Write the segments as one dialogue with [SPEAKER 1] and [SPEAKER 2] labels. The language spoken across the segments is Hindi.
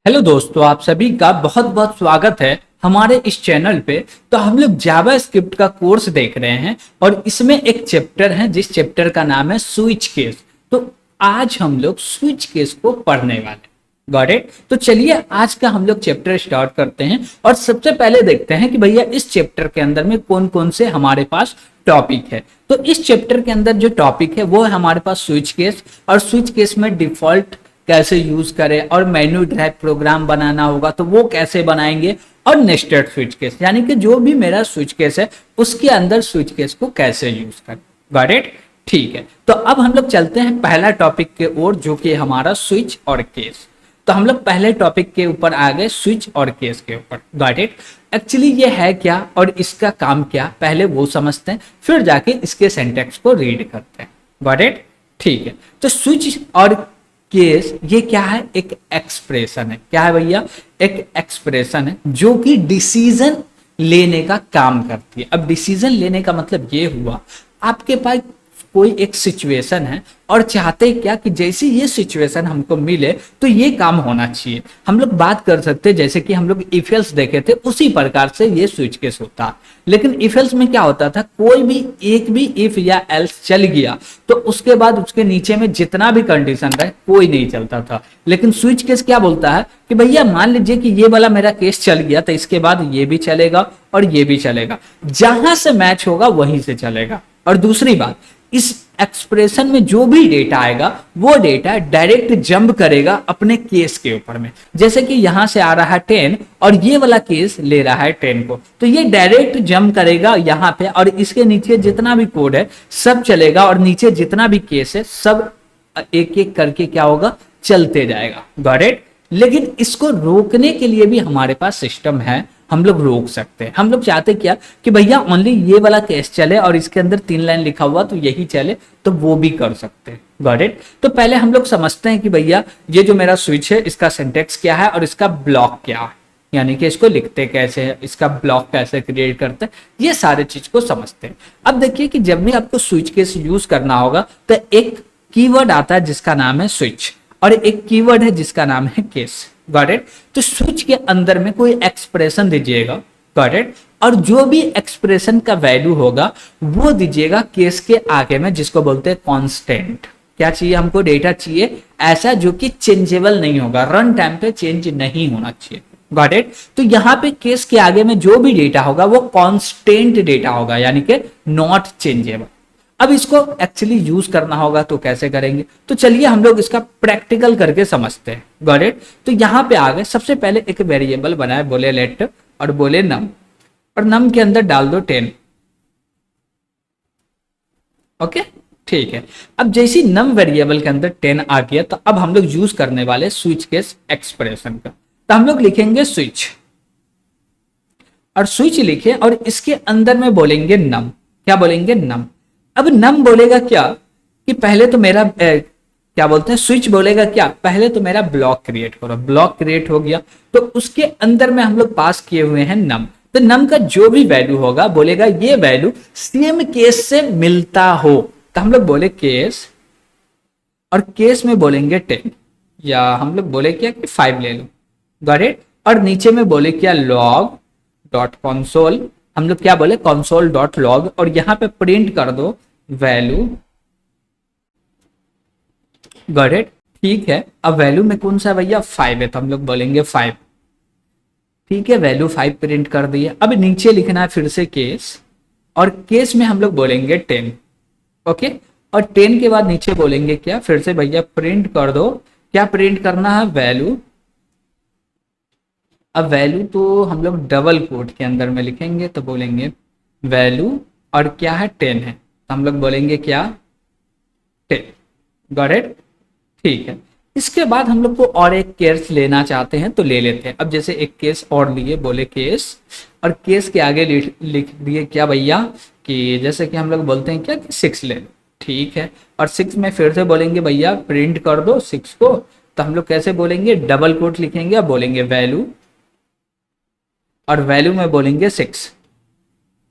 [SPEAKER 1] हेलो दोस्तों, आप सभी का बहुत बहुत स्वागत है हमारे इस चैनल पे। तो हम लोग जावा स्क्रिप्ट का कोर्स देख रहे हैं और इसमें एक चैप्टर है जिस चैप्टर का नाम है स्विच केस। तो आज हम लोग स्विच केस को पढ़ने वाले। Got it. तो चलिए आज का हम लोग चैप्टर स्टार्ट करते हैं और सबसे पहले देखते हैं कि भैया इस चैप्टर के अंदर में कौन कौन से हमारे पास टॉपिक है। तो इस चैप्टर के अंदर जो टॉपिक है वो है हमारे पास स्विच केस, और स्विच केस में डिफॉल्ट कैसे यूज करें और मेन्यू ड्राइव प्रोग्राम बनाना होगा तो वो कैसे बनाएंगे, और नेस्टेड स्विच केस यानी कि जो भी मेरा स्विच केस है उसके अंदर स्विच केस को कैसे यूज करें। Got it. ठीक है, तो अब हम लोग चलते हैं पहला टॉपिक के ओर जो कि हमारा स्विच और केस। तो हम लोग पहले टॉपिक के ऊपर आ गए, स्विच और केस के ऊपर। Got it. एक्चुअली ये है क्या और इसका काम क्या, पहले वो समझते हैं फिर जाके इसके सिंटैक्स को रीड करते हैं। Got it. ठीक है, तो स्विच और केस ये क्या है, एक एक्सप्रेशन है। क्या है भैया, एक एक्सप्रेशन है जो कि डिसीजन लेने का काम करती है। अब डिसीजन लेने का मतलब ये हुआ, आपके पास कोई एक सिचुएशन है और चाहते क्या कि जैसे ये सिचुएशन हमको मिले तो ये काम होना चाहिए। हम लोग बात कर सकते हैं जैसे कि हम लोग इफ एल्स देखे थे, उसी प्रकार से ये स्विच केस होता। लेकिन इफ एल्स में क्या होता था, कोई भी एक भी इफ या एल्स चल गया तो उसके बाद उसके नीचे में जितना भी कंडीशन रहे कोई नहीं चलता था। लेकिन स्विच केस क्या बोलता है कि भैया मान लीजिए कि ये वाला मेरा केस चल गया तो इसके बाद ये भी चलेगा और ये भी चलेगा, जहां से मैच होगा वहीं से चलेगा। और दूसरी बात, इस एक्सप्रेशन में जो भी डेटा आएगा वो डेटा डायरेक्ट जंप करेगा अपने केस के ऊपर में। जैसे कि यहां से आ रहा है 10 और ये वाला केस ले रहा है 10 को, तो ये डायरेक्ट जंप करेगा यहाँ पे और इसके नीचे जितना भी कोड है सब चलेगा और नीचे जितना भी केस है सब एक एक करके क्या होगा, चलते जाएगा। Got it. लेकिन इसको रोकने के लिए भी हमारे पास सिस्टम है, हम लोग रोक सकते हैं। हम लोग चाहते क्या कि भैया ओनली ये वाला केस चले और इसके अंदर 3 लाइन लिखा हुआ तो यही चले, तो वो भी कर सकते हैं। Got it. तो पहले हम लोग समझते हैं कि भैया ये जो मेरा स्विच है इसका सिंटैक्स क्या है और इसका ब्लॉक क्या है, यानी कि इसको लिखते कैसे हैं, इसका ब्लॉक कैसे क्रिएट करते हैं, ये सारे चीज को समझते हैं। अब देखिए कि जब भी आपको स्विच केस यूज करना होगा तो एक कीवर्ड आता है जिसका नाम है स्विच और एक कीवर्ड है जिसका नाम है केस। Got it. तो स्विच के अंदर में कोई एक्सप्रेशन दीजिएगा। Got it. और जो भी एक्सप्रेशन का वैल्यू होगा वो दीजिएगा केस के आगे में, जिसको बोलते हैं कांस्टेंट। क्या चाहिए हमको, डेटा चाहिए ऐसा जो कि चेंजेबल नहीं होगा, रन टाइम पे चेंज नहीं होना चाहिए। Got it. तो यहाँ पे केस के आगे में जो भी डेटा होगा वो कांस्टेंट डेटा होगा, यानी कि नॉट चेंजेबल। अब इसको एक्चुअली यूज करना होगा तो कैसे करेंगे, तो चलिए हम लोग इसका प्रैक्टिकल करके समझते हैं। Got it. तो यहां पे आ गए, सबसे पहले एक वेरिएबल बनाए, बोले लेट और बोले नम, और नम के अंदर डाल दो 10। ओके, ठीक है। अब जैसी नम वेरिएबल के अंदर 10 आ गया तो अब हम लोग यूज करने वाले स्विच केस एक्सप्रेशन का। तो हम लोग लिखेंगे स्विच और स्विच लिखे और इसके अंदर में बोलेंगे नम। क्या बोलेंगे, नम। अब नम बोलेगा क्या कि पहले तो मेरा क्या बोलते हैं, स्विच बोलेगा क्या, पहले तो मेरा ब्लॉक क्रिएट करो। ब्लॉक क्रिएट हो गया तो उसके अंदर में हम लोग पास किए हुए हैं नम। तो नम का जो भी वैल्यू होगा बोलेगा ये वैल्यू सेम केस से मिलता हो, तो हम लोग बोले केस, और केस में बोलेंगे 10, या हम लोग बोले क्या कि 5 ले लो। Got it. और नीचे में बोले क्या, लॉग डॉट कंसोल, हम लोग क्या बोले कंसोल डॉट लॉग, और यहां पे प्रिंट कर दो वैल्यू। Got it. ठीक है। अब वैल्यू में कौन सा भैया, 5 है तो हम लोग बोलेंगे 5। ठीक है, वैल्यू 5 प्रिंट कर दिए। अब नीचे लिखना है फिर से केस, और केस में हम लोग बोलेंगे 10। ओके। और 10 के बाद नीचे बोलेंगे क्या, फिर से भैया प्रिंट कर दो। क्या प्रिंट करना है, वैल्यू। अब वैल्यू तो हम लोग डबल कोट के अंदर में लिखेंगे तो बोलेंगे वैल्यू, और क्या है 10 है तो हम लोग बोलेंगे क्या, 10। Got it. ठीक है। इसके बाद हम लोग को और एक केस लेना चाहते हैं तो ले लेते हैं। अब जैसे एक केस और लिए, बोले केस, और केस के आगे लिख दिए क्या भैया कि जैसे कि हम लोग बोलते हैं क्या कि 6 ले लो। ठीक है। और 6 में फिर से बोलेंगे भैया प्रिंट कर दो 6 को, तो हम लोग कैसे बोलेंगे, डबल कोट लिखेंगे और बोलेंगे वैल्यू, और वैल्यू में बोलेंगे 6।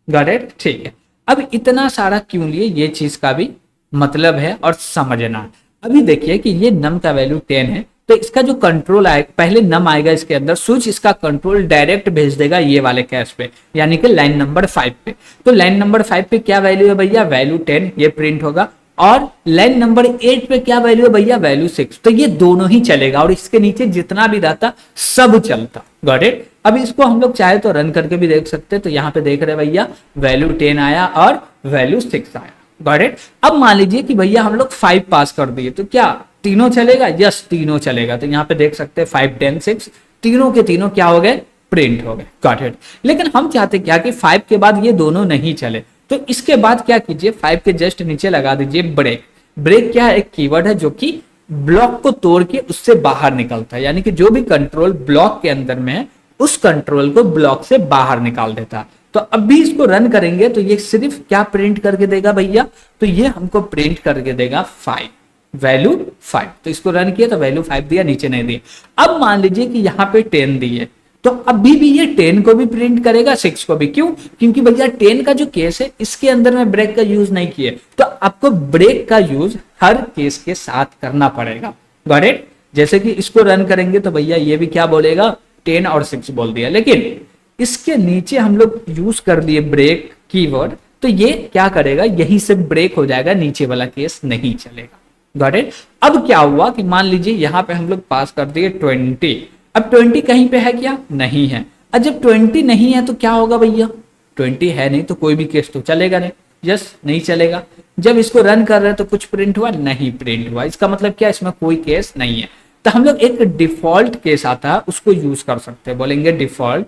[SPEAKER 1] Got it. ठीक है। अब इतना सारा क्यों लिए, ये चीज का भी मतलब है और समझना। अभी देखिए कि ये नम का वैल्यू 10 है तो इसका जो कंट्रोल आएगा, पहले नम आएगा इसके अंदर, स्विच इसका कंट्रोल डायरेक्ट भेज देगा ये वाले कैश पे, यानी कि लाइन नंबर 5 पे। तो लाइन नंबर 5 पे क्या वैल्यू है भैया, वैल्यू 10 ये प्रिंट होगा। और लाइन नंबर 8 पे क्या वैल्यू है भैया, वैल्यू 6। तो ये दोनों ही चलेगा और इसके नीचे जितना भी रहता सब चलता। Got it. अब इसको हम लोग चाहे तो रन करके भी देख सकते हैं। तो यहाँ पे देख रहे हैं भैया वैल्यू 10 आया और वैल्यू 6 आया। Got it. अब मान लीजिए कि भैया हम लोग 5 पास कर दिए, तो क्या तीनों चलेगा? यस, तीनों चलेगा। तो यहाँ पे देख सकते हैं 5, 10, 6 तीनों के तीनों क्या हो गए, प्रिंट हो गए। Got it. लेकिन हम चाहते क्या कि 5 के बाद ये दोनों नहीं चले, तो इसके बाद क्या कीजिए, 5 के जस्ट नीचे लगा दीजिए ब्रेक। ब्रेक क्या है, एक कीवर्ड है जो कि ब्लॉक को तोड़ के उससे बाहर निकलता है, यानी कि जो भी कंट्रोल ब्लॉक के अंदर में है उस कंट्रोल को ब्लॉक से बाहर निकाल देता है। तो अब भी इसको रन करेंगे तो ये सिर्फ क्या प्रिंट करके देगा भैया, तो ये हमको प्रिंट करके देगा 5, वैल्यू 5। तो इसको रन किया तो वैल्यू 5 दिया, नीचे नहीं दिया। अब मान लीजिए कि यहाँ पे 10 दिए, तो अभी भी ये 10 को भी प्रिंट करेगा, 6 को भी। क्यों? क्योंकि भैया 10 का जो केस है इसके अंदर में ब्रेक का यूज नहीं किए, तो आपको ब्रेक का यूज हर केस के साथ करना पड़ेगा। Got it. जैसे कि इसको रन करेंगे तो भैया ये भी क्या बोलेगा, 10 और 6 बोल दिया, लेकिन इसके नीचे हम लोग यूज कर लिए ब्रेक कीवर्ड, तो ये क्या करेगा, यहीं से ब्रेक हो जाएगा, नीचे वाला केस नहीं चलेगा। Got it. अब क्या हुआ कि मान लीजिए यहाँ पे हम लोग पास कर दिए 20। अब 20 कहीं पे है क्या, नहीं है। अब जब 20 नहीं है तो क्या होगा भैया, 20 है नहीं तो कोई भी केस तो चलेगा नहीं। यस, नहीं चलेगा। जब इसको रन कर रहे हैं तो कुछ प्रिंट हुआ, नहीं प्रिंट हुआ। इसका मतलब क्या, इसमें कोई केस नहीं है। तो हम लोग एक डिफॉल्ट केस आता है उसको यूज कर सकते हैं, बोलेंगे डिफॉल्ट,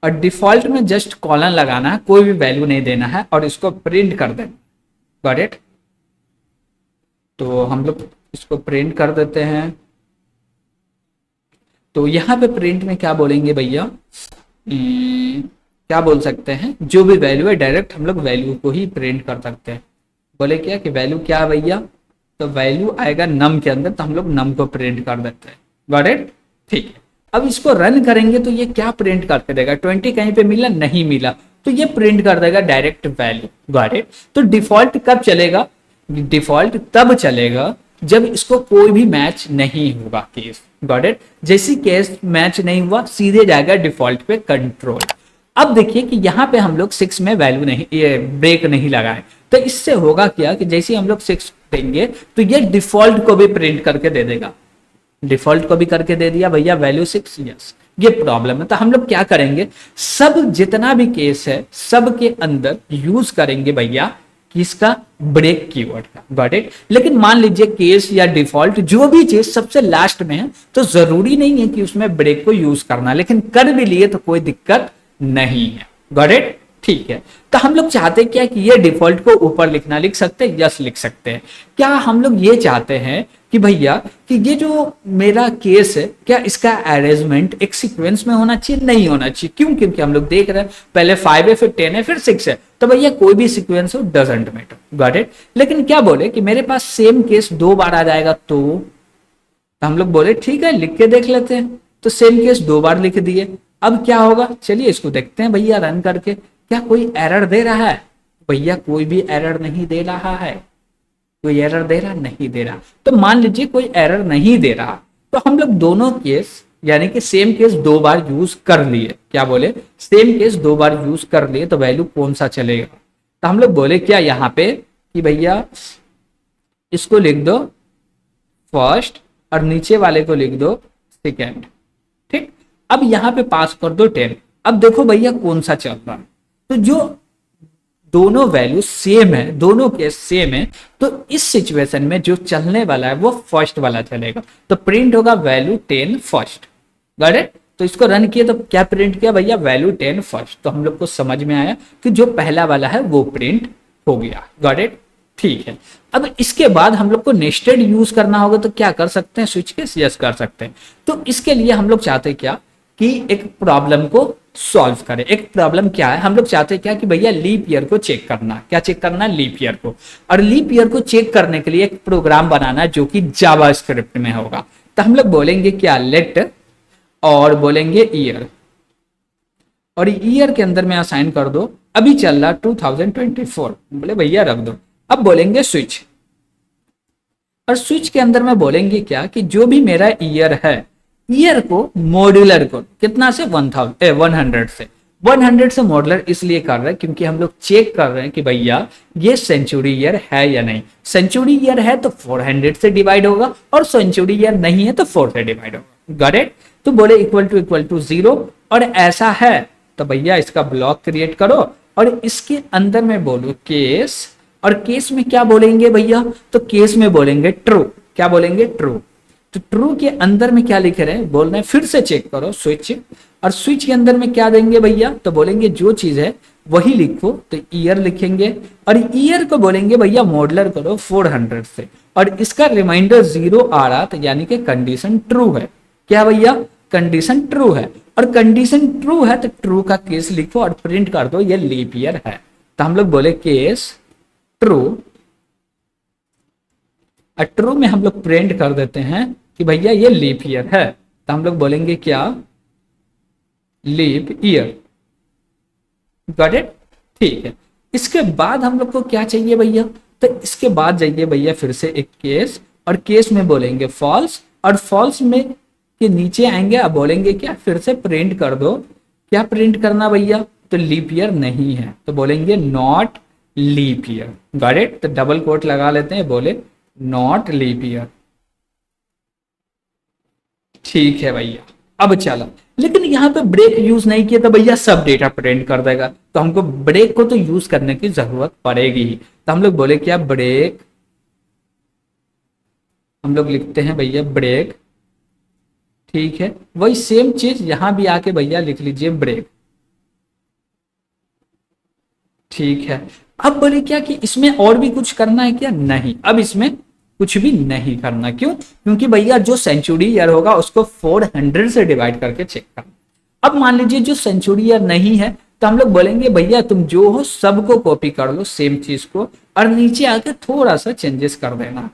[SPEAKER 1] और डिफॉल्ट में जस्ट कॉलन लगाना है, कोई भी वैल्यू नहीं देना है और इसको प्रिंट कर देना। Got it. तो हम लोग इसको प्रिंट कर देते हैं। तो यहां पे प्रिंट में क्या बोलेंगे भैया, क्या बोल सकते हैं, जो भी वैल्यू है डायरेक्ट हम लोग वैल्यू को ही प्रिंट कर सकते हैं। बोले क्या कि वैल्यू क्या है भैया, तो वैल्यू आएगा नम के अंदर, तो हम लोग नम को प्रिंट कर देते हैं। Got it. ठीक है। अब इसको रन करेंगे तो ये क्या प्रिंट करके देगा, 20 कहीं पे मिला, नहीं मिला, तो ये प्रिंट कर देगा डायरेक्ट वैल्यू। Got it. तो डिफॉल्ट कब चलेगा, डिफॉल्ट तब चलेगा जब इसको कोई भी मैच नहीं होगा केस। Got it. जैसी केस मैच नहीं हुआ सीधे जाएगा डिफॉल्ट पे कंट्रोल। अब देखिए कि यहाँ पे हम लोग 6 में वैल्यू नहीं, ये ब्रेक नहीं लगाए, तो इससे होगा क्या कि जैसे हम लोग 6 देंगे तो ये डिफॉल्ट को भी प्रिंट करके दे देगा। डिफॉल्ट को भी करके दे दिया भैया वैल्यू 6। यस, ये प्रॉब्लम है। तो हम लोग क्या करेंगे, सब जितना भी केस है सब के अंदर यूज करेंगे भैया किसका, ब्रेक कीवर्ड का। Got it. लेकिन मान लीजिए केस या डिफॉल्ट जो भी चीज सबसे लास्ट में है तो जरूरी नहीं है कि उसमें ब्रेक को यूज करना, लेकिन कर भी लिए तो कोई दिक्कत नहीं है। Got it. ठीक है। तो हम लोग चाहते क्या कि ये डिफॉल्ट को ऊपर लिखना, लिख सकते हैं, यस लिख सकते हैं। क्या हम लोग ये चाहते हैं कि भैया कि ये जो मेरा केस है क्या इसका अरेंजमेंट एक सीक्वेंस में होना चाहिए, नहीं होना चाहिए। क्यों? क्योंकि हम लोग देख रहे हैं पहले 5 है, फिर 10 है, फिर 6 है, तो भैया कोई भी सीक्वेंस हो डजंट मैटर। Got it. लेकिन क्या बोले कि मेरे पास सेम केस 2 बार आ जाएगा, तो हम लोग बोले ठीक है लिख के देख लेते हैं। तो सेम केस 2 बार लिख दिए। अब क्या होगा, चलिए इसको देखते हैं भैया रन करके, क्या कोई एरर दे रहा है? भैया कोई भी एरर नहीं दे रहा है। कोई एरर दे रहा, नहीं दे रहा। तो मान लीजिए कोई एरर नहीं दे रहा, तो हम लोग दोनों केस यानी कि सेम केस 2 बार यूज कर लिए। क्या बोले, सेम केस 2 बार यूज कर लिए, तो वैल्यू कौन सा चलेगा? तो हम लोग बोले क्या यहाँ पे कि भैया इसको लिख दो फर्स्ट और नीचे वाले को लिख दो सेकेंड। ठीक। अब यहाँ पे पास कर दो 10। अब देखो भैया कौन सा चल रहा है, तो जो दोनों वैल्यू सेम है, दोनों केस सेम है, तो इस सिचुएशन में जो चलने वाला है वो फर्स्ट वाला चलेगा। तो प्रिंट होगा वैल्यू 10 फर्स्ट। Got it. तो इसको रन किया तो क्या प्रिंट किया भैया, वैल्यू 10 फर्स्ट। तो हम लोग को समझ में आया कि जो पहला वाला है वो प्रिंट हो गया। Got it. ठीक है। अब इसके बाद हम लोग को नेस्टेड यूज करना होगा, तो क्या कर सकते हैं, स्विच केस यस कर सकते हैं। तो इसके लिए हम लोग चाहते हैं क्या कि एक प्रॉब्लम को सॉल्व करें। एक प्रॉब्लम क्या है, हम लोग चाहते हैं क्या कि भैया लीप ईयर को चेक करना। क्या चेक करना, लीप ईयर को। और लीप ईयर को चेक करने के लिए एक प्रोग्राम बनाना जो कि जावास्क्रिप्ट में होगा। तो हम लोग बोलेंगे क्या, लेट और बोलेंगे ईयर, और ईयर के अंदर में असाइन कर दो, अभी चल रहा 2024, बोले भैया रख दो। अब बोलेंगे स्विच, और स्विच के अंदर में बोलेंगे क्या कि जो भी मेरा ईयर है, ईयर को मॉड्यूलर को कितना से 100 से 100 से मॉडुलर इसलिए कर रहे हैं क्योंकि हम लोग चेक कर रहे हैं कि भैया ये सेंचुरी ईयर है या नहीं। सेंचुरी ईयर है तो 400 से डिवाइड होगा और सेंचुरी ईयर नहीं है तो 4 से डिवाइड होगा। Got it? तो बोले इक्वल टू 0 और ऐसा है तो भैया इसका ब्लॉक क्रिएट करो और इसके अंदर में बोलो केस, और केस में क्या बोलेंगे भैया? तो केस में बोलेंगे ट्रू। क्या बोलेंगे? ट्रू। तो ट्रू के अंदर में क्या लिख रहे हैं बोल रहे हैं फिर से चेक करो स्विच, और स्विच के अंदर में क्या देंगे भैया? तो बोलेंगे जो चीज है वही लिखो, तो ईयर लिखेंगे और ईयर को बोलेंगे भैया मॉडुलर करो 400 से, और इसका रिमाइंडर 0 आ रहा तो यानी कि कंडीशन ट्रू है। क्या भैया? कंडीशन ट्रू है, और कंडीशन ट्रू है तो ट्रू का केस लिखो और प्रिंट कर दो ये लीप ईयर है। तो हम लोग बोले केस ट्रू, और ट्रू में हम लोग प्रिंट कर देते हैं कि भैया ये लीप ईयर है। तो हम लोग बोलेंगे क्या? Leap year. Got it? ठीक है। इसके बाद हम लोग को क्या चाहिए भैया? तो इसके बाद जाइए भैया फिर से एक केस, और केस में बोलेंगे फॉल्स, और फॉल्स में के नीचे आएंगे अब बोलेंगे क्या? फिर से प्रिंट कर दो। क्या प्रिंट करना भैया? तो लीप ईयर नहीं है तो बोलेंगे not leap year. Got it? तो डबल कोट लगा लेते हैं, बोले नॉट लीप ईयर। ठीक है भैया। अब चला, लेकिन यहाँ पे ब्रेक यूज नहीं किया तो भैया सब डेटा प्रिंट कर देगा, तो हमको ब्रेक को तो यूज करने की जरूरत पड़ेगी ही। तो हम लोग बोले क्या? ब्रेक। हम लोग लिखते हैं भैया ब्रेक। ठीक है, वही सेम चीज यहां भी आके भैया लिख लीजिए ब्रेक। ठीक है। अब बोले क्या कि इसमें और भी कुछ करना है क्या? नहीं, अब इसमें कुछ भी नहीं करना। क्यों? क्योंकि भैया जो सेंचुरी ईयर होगा उसको 400 से डिवाइड करके चेक करना। अब मान लीजिए जो सेंचुरी ईयर नहीं है तो हम लोग बोलेंगे भैया तुम जो हो सबको कॉपी कर लो सेम चीज को, और नीचे आके थोड़ा सा चेंजेस कर देना।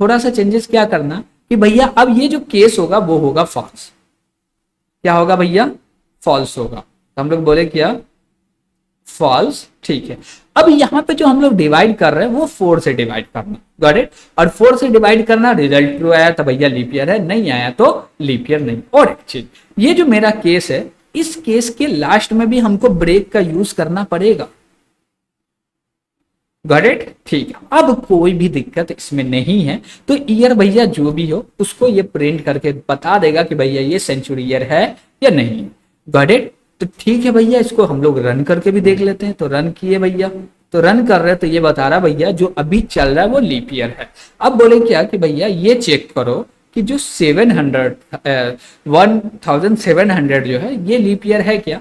[SPEAKER 1] थोड़ा सा चेंजेस क्या करना कि भैया अब ये जो केस होगा वो होगा फॉल्स। क्या होगा भैया? फॉल्स होगा। तो हम लोग बोले क्या? फॉल्स। ठीक है। अब यहाँ पे जो हम लोग डिवाइड कर रहे हैं वो 4 से डिवाइड करना। Got it? और 4 से डिवाइड करना, रिजल्ट ट्रू आया तो भैया लीप ईयर है, नहीं आया तो लीप ईयर नहीं। और एक चीज, ये जो मेरा केस है इस केस के लास्ट में भी हमको ब्रेक का यूज करना पड़ेगा। Got it? ठीक है। अब कोई भी दिक्कत इसमें नहीं है, तो ईयर भैया जो भी हो उसको ये प्रिंट करके बता देगा कि भैया ये सेंचुरी ईयर है या नहीं। Got it? तो ठीक है भैया, इसको हम लोग रन करके भी देख लेते हैं। तो रन किए भैया, तो रन कर रहे तो ये बता रहा भैया जो अभी चल रहा है वो लीप ईयर है। अब बोले क्या कि भैया ये चेक करो कि जो 1700 जो है ये लीप ईयर है क्या?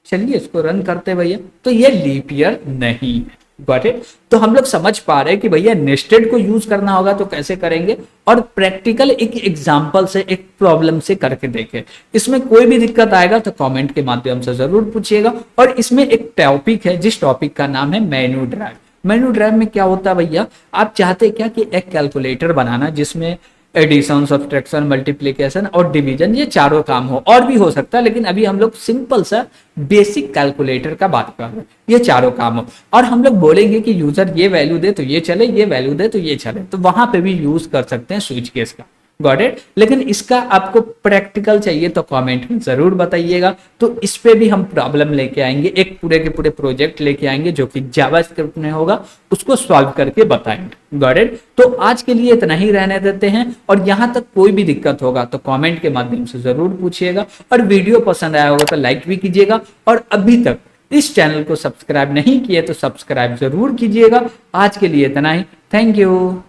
[SPEAKER 1] चलिए इसको रन करते भैया, तो ये लीप ईयर नहीं है। Got it? तो हम लोग समझ पा रहे हैं कि भैया नेस्टेड को यूज करना होगा तो कैसे करेंगे, और प्रैक्टिकल एक एग्जांपल से एक प्रॉब्लम से करके देखें। इसमें कोई भी दिक्कत आएगा तो कमेंट के माध्यम से जरूर पूछिएगा। और इसमें एक टॉपिक है जिस टॉपिक का नाम है मेनू ड्राइव। मेनू ड्राइव में क्या होता है भैया? आप चाहते क्या कि एक कैलकुलेटर बनाना जिसमें एडिशन, सब्ट्रैक्शन, मल्टीप्लिकेशन और डिवीजन ये चारों काम हो, और भी हो सकता है लेकिन अभी हम लोग सिंपल सा बेसिक कैलकुलेटर का बात कर रहे हैं, ये चारों काम हो। और हम लोग बोलेंगे कि यूजर ये वैल्यू दे तो ये चले, ये वैल्यू दे तो ये चले, तो वहां पे भी यूज कर सकते हैं स्विच केस का। Got it? लेकिन इसका आपको प्रैक्टिकल चाहिए तो कमेंट में जरूर बताइएगा, तो इस पे भी हम प्रॉब्लम लेके आएंगे, एक पूरे के पूरे प्रोजेक्ट लेके आएंगे जो कि जावास्क्रिप्ट में होगा, उसको सॉल्व करके बताएंगे। Got it? तो आज के लिए इतना ही रहने देते हैं, और यहां तक कोई भी दिक्कत होगा तो कमेंट के माध्यम से जरूर पूछिएगा, और वीडियो पसंद आया होगा तो लाइक भी कीजिएगा, और अभी तक इस चैनल को सब्सक्राइब नहीं किए तो सब्सक्राइब जरूर कीजिएगा। आज के लिए इतना ही। Thank you.